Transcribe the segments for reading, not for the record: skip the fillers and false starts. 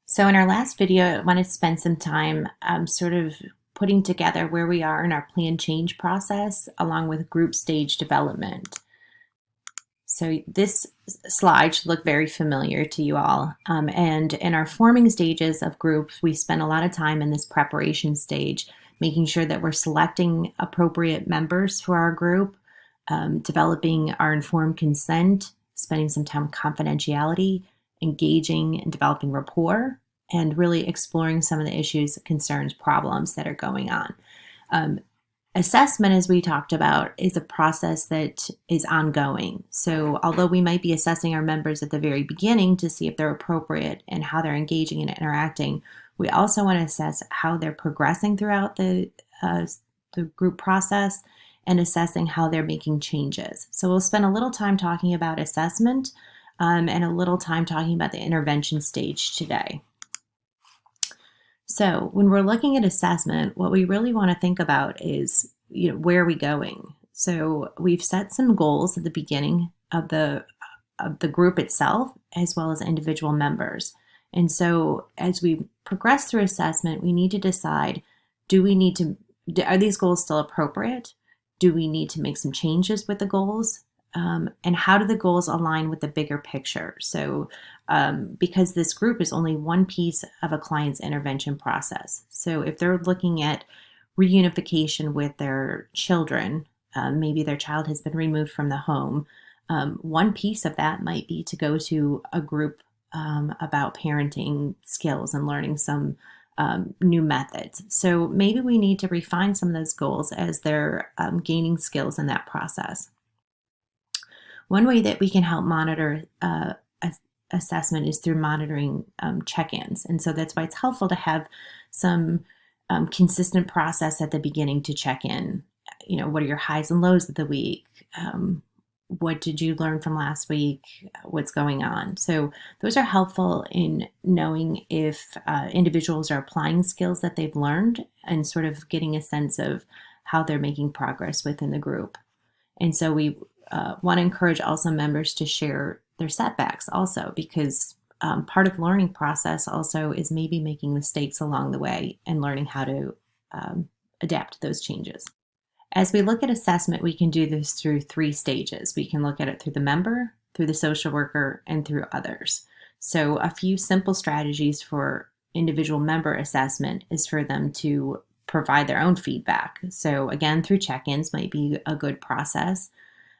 So in our last video, I want to spend some time sort of putting together where we are in our plan change process along with group stage development. So this slide should look very familiar to you all. And in our forming stages of groups, we spend a lot of time in this preparation stage, making sure that we're selecting appropriate members for our group, developing our informed consent, spending some time with confidentiality, engaging and developing rapport, and really exploring some of the issues, concerns, problems that are going on. Assessment, as we talked about, is a process that is ongoing. So although we might be assessing our members at the very beginning to see if they're appropriate and how they're engaging and interacting, we also want to assess how they're progressing throughout the group process and assessing how they're making changes. So we'll spend a little time talking about assessment and a little time talking about the intervention stage today. So when we're looking at assessment, what we really want to think about is, where are we going? So we've set some goals at the beginning of the group itself, as well as individual members. And so as we progress through assessment, we need to decide, are these goals still appropriate? Do we need to make some changes with the goals? And how do the goals align with the bigger picture? So because this group is only one piece of a client's intervention process. So if they're looking at reunification with their children, maybe their child has been removed from the home, one piece of that might be to go to a group about parenting skills and learning some new methods. So maybe we need to refine some of those goals as they're gaining skills in that process. One way that we can help monitor assessment is through monitoring check-ins. And so that's why it's helpful to have some consistent process at the beginning to check in. What are your highs and lows of the week? What did you learn from last week? What's going on? So those are helpful in knowing if individuals are applying skills that they've learned and sort of getting a sense of how they're making progress within the group. And so we want to encourage also members to share their setbacks also, because part of learning process also is maybe making mistakes along the way and learning how to adapt to those changes. As we look at assessment, we can do this through 3 stages. We can look at it through the member, through the social worker, and through others. So a few simple strategies for individual member assessment is for them to provide their own feedback. So again, through check-ins might be a good process.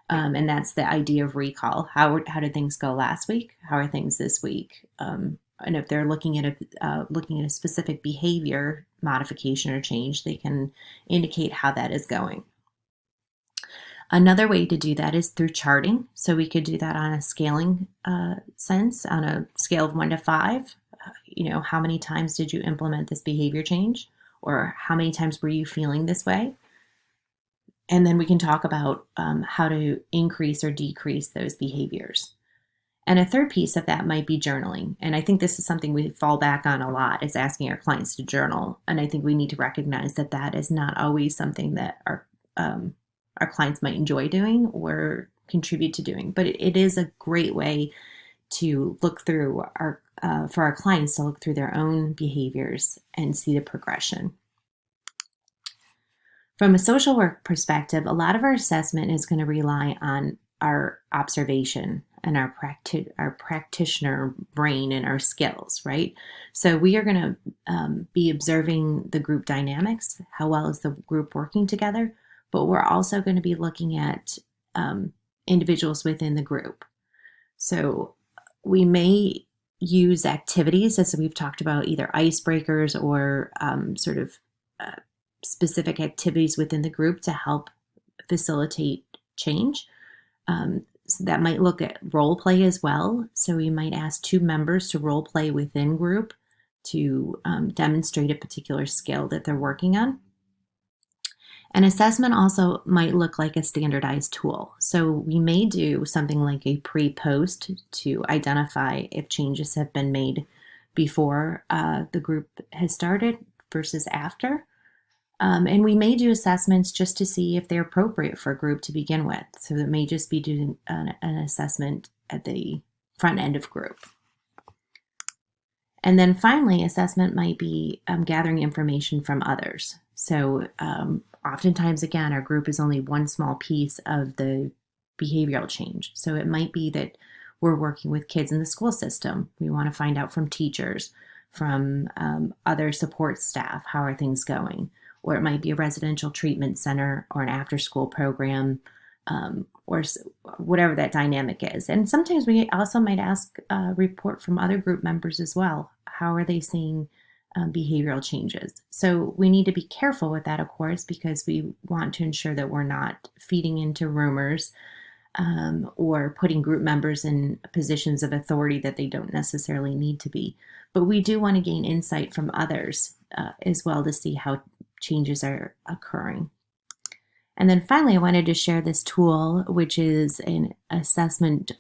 And that's the idea of recall. How did things go last week? How are things this week? And if they're looking at a specific behavior modification or change, they can indicate how that is going. Another way to do that is through charting. So we could do that on a scaling sense, on a scale of 1 to 5. How many times did you implement this behavior change? Or how many times were you feeling this way? And then we can talk about how to increase or decrease those behaviors. And a third piece of that might be journaling. And I think this is something we fall back on a lot, is asking our clients to journal. And I think we need to recognize that that is not always something that our clients might enjoy doing or contribute to doing. But it is a great way to look through for our clients to look through their own behaviors and see the progression. From a social work perspective, a lot of our assessment is going to rely on our observation and our practitioner brain and our skills, right? So we are going to be observing the group dynamics, how well is the group working together, but we're also going to be looking at individuals within the group. So we may use activities, as we've talked about, either icebreakers or specific activities within the group to help facilitate change. So that might look at role play as well. So we might ask 2 members to role play within group to demonstrate a particular skill that they're working on. An assessment also might look like a standardized tool. So we may do something like a pre-post to identify if changes have been made before the group has started versus after. And we may do assessments just to see if they're appropriate for a group to begin with. So it may just be doing an assessment at the front end of group. And then finally, assessment might be gathering information from others. So oftentimes, again, our group is only one small piece of the behavioral change. So it might be that we're working with kids in the school system. We want to find out from teachers, from other support staff, how are things going? Or it might be a residential treatment center or an after school program, or whatever that dynamic is. And sometimes we also might ask a report from other group members as well. How are they seeing behavioral changes? So we need to be careful with that, of course, because we want to ensure that we're not feeding into rumors or putting group members in positions of authority that they don't necessarily need to be. But we do want to gain insight from others as well to see how changes are occurring. And then finally, I wanted to share this tool, which is an assessment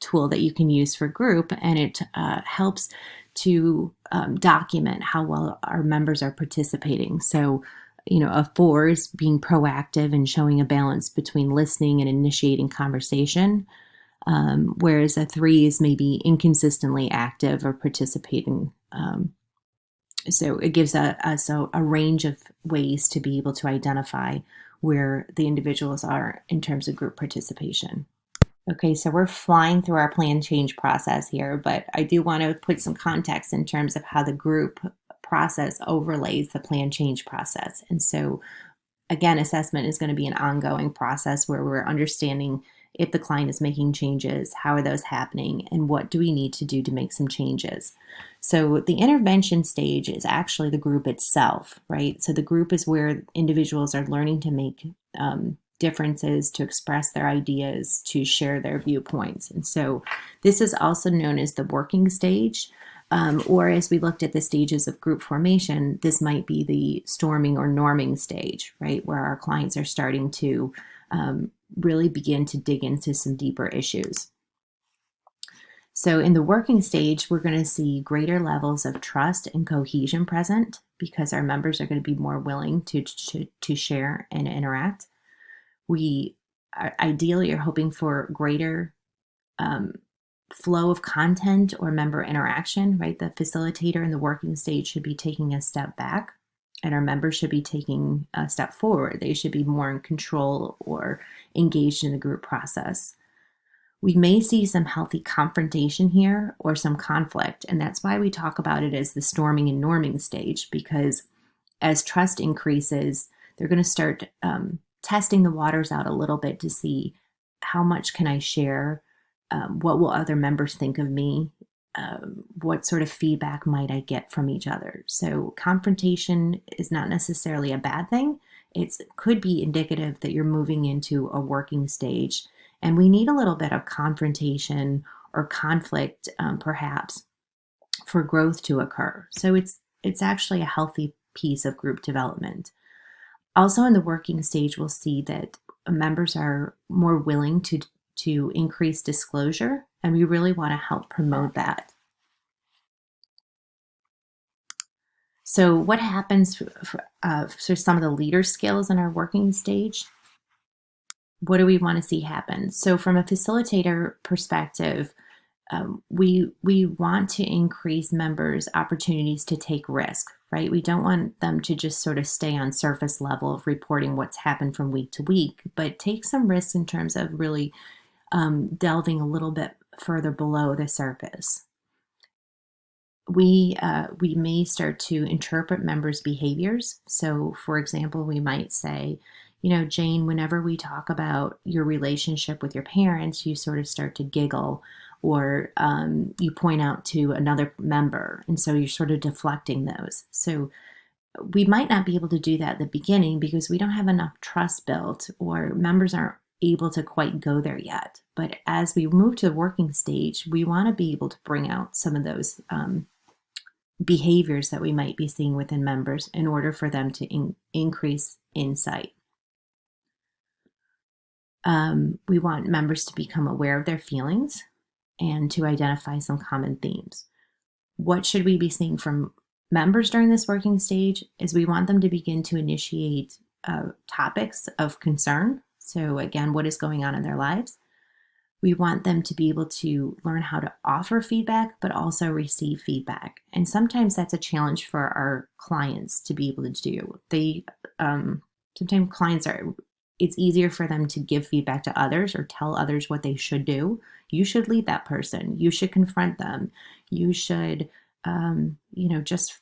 tool that you can use for group, and it helps to document how well our members are participating. So, a 4 is being proactive and showing a balance between listening and initiating conversation, whereas a 3 is maybe inconsistently active or participating. So it gives us a range of ways to be able to identify where the individuals are in terms of group participation. Okay, so we're flying through our plan change process here, but I do want to put some context in terms of how the group process overlays the plan change process. And so, again, assessment is going to be an ongoing process where we're understanding if the client is making changes, how are those happening, and what do we need to do to make some changes. So the intervention stage is actually the group itself, right? So the group is where individuals are learning to make differences, to express their ideas, to share their viewpoints. And so this is also known as the working stage, or as we looked at the stages of group formation, this might be the storming or norming stage, right? Where our clients are starting to really begin to dig into some deeper issues. So in the working stage, we're going to see greater levels of trust and cohesion present because our members are going to be more willing to share and interact. We ideally are hoping for greater flow of content or member interaction, right? The facilitator in the working stage should be taking a step back, and our members should be taking a step forward. They should be more in control or engaged in the group process. We may see some healthy confrontation here or some conflict, and that's why we talk about it as the storming and norming stage, because as trust increases, they're going to start testing the waters out a little bit to see how much can I share, what will other members think of me, what sort of feedback might I get from each other. So confrontation is not necessarily a bad thing. It could be indicative that you're moving into a working stage, and we need a little bit of confrontation or conflict, perhaps, for growth to occur. So it's actually a healthy piece of group development. Also in the working stage, we'll see that members are more willing to increase disclosure, and we really want to help promote that. So what happens for some of the leader skills in our working stage? What do we want to see happen? So from a facilitator perspective, we want to increase members' opportunities to take risk, right? We don't want them to just sort of stay on surface level of reporting what's happened from week to week, but take some risks in terms of really delving a little bit further below the surface. We may start to interpret members' behaviors. So, for example, we might say, Jane, whenever we talk about your relationship with your parents, you sort of start to giggle, or you point out to another member, and so you're sort of deflecting those. So we might not be able to do that at the beginning because we don't have enough trust built, or members aren't able to quite go there yet. But as we move to the working stage, we want to be able to bring out some of those behaviors that we might be seeing within members in order for them to increase insight. We want members to become aware of their feelings and to identify some common themes. What should we be seeing from members during this working stage is we want them to begin to initiate topics of concern. So again, what is going on in their lives? We want them to be able to learn how to offer feedback, but also receive feedback. And sometimes that's a challenge for our clients to be able to do. Sometimes clients it's easier for them to give feedback to others or tell others what they should do. You should lead that person. You should confront them. You should, just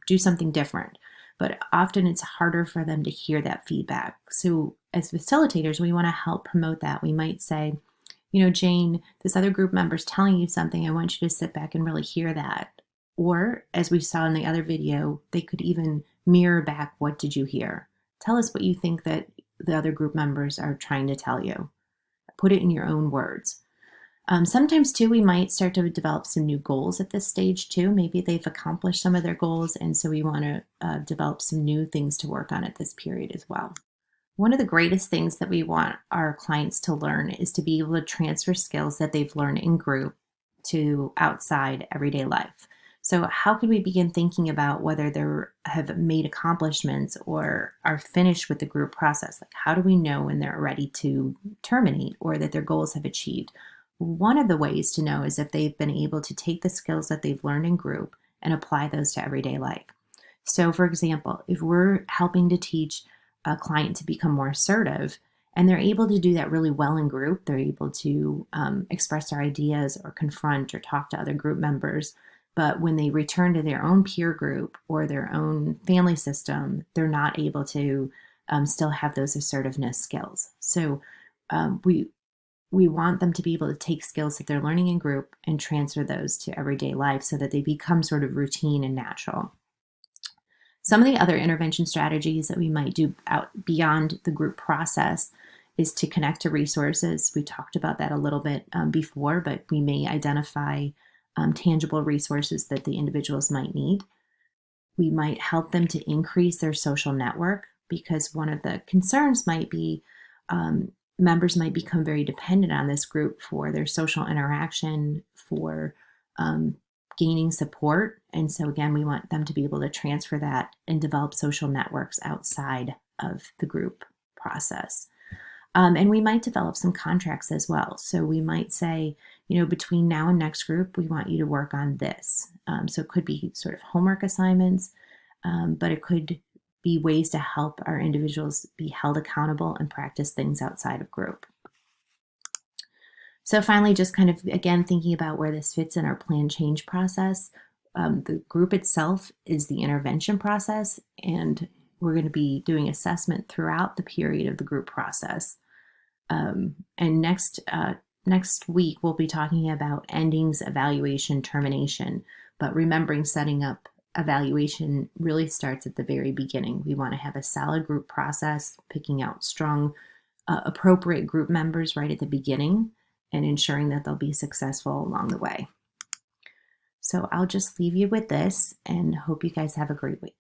do something different. But often it's harder for them to hear that feedback. So as facilitators, we want to help promote that. We might say, Jane, this other group member's telling you something. I want you to sit back and really hear that. Or as we saw in the other video, they could even mirror back, what did you hear? Tell us what you think that the other group members are trying to tell you. Put it in your own words. Sometimes too, we might start to develop some new goals at this stage too. Maybe they've accomplished some of their goals, and so we want to develop some new things to work on at this period as well. One of the greatest things that we want our clients to learn is to be able to transfer skills that they've learned in group to outside everyday life. So how can we begin thinking about whether they have made accomplishments or are finished with the group process? Like, how do we know when they're ready to terminate or that their goals have achieved? One of the ways to know is if they've been able to take the skills that they've learned in group and apply those to everyday life. So for example, if we're helping to teach a client to become more assertive, and they're able to do that really well in group, they're able to express their ideas or confront or talk to other group members. But when they return to their own peer group or their own family system, they're not able to still have those assertiveness skills. So we want them to be able to take skills that they're learning in group and transfer those to everyday life so that they become sort of routine and natural. Some of the other intervention strategies that we might do out beyond the group process is to connect to resources. We talked about that a little bit before, but we may identify tangible resources that the individuals might need. We might help them to increase their social network, because one of the concerns might be members might become very dependent on this group for their social interaction, for gaining support. And so again, we want them to be able to transfer that and develop social networks outside of the group process. And we might develop some contracts as well. So we might say, between now and next group, we want you to work on this. So it could be sort of homework assignments, but it could be ways to help our individuals be held accountable and practice things outside of group. So finally, just kind of, again, thinking about where this fits in our plan change process. The group itself is the intervention process, and we're going to be doing assessment throughout the period of the group process. And next week, we'll be talking about endings, evaluation, termination. But remembering setting up evaluation really starts at the very beginning. We want to have a solid group process, picking out strong, appropriate group members right at the beginning, and ensuring that they'll be successful along the way. So I'll just leave you with this and hope you guys have a great week.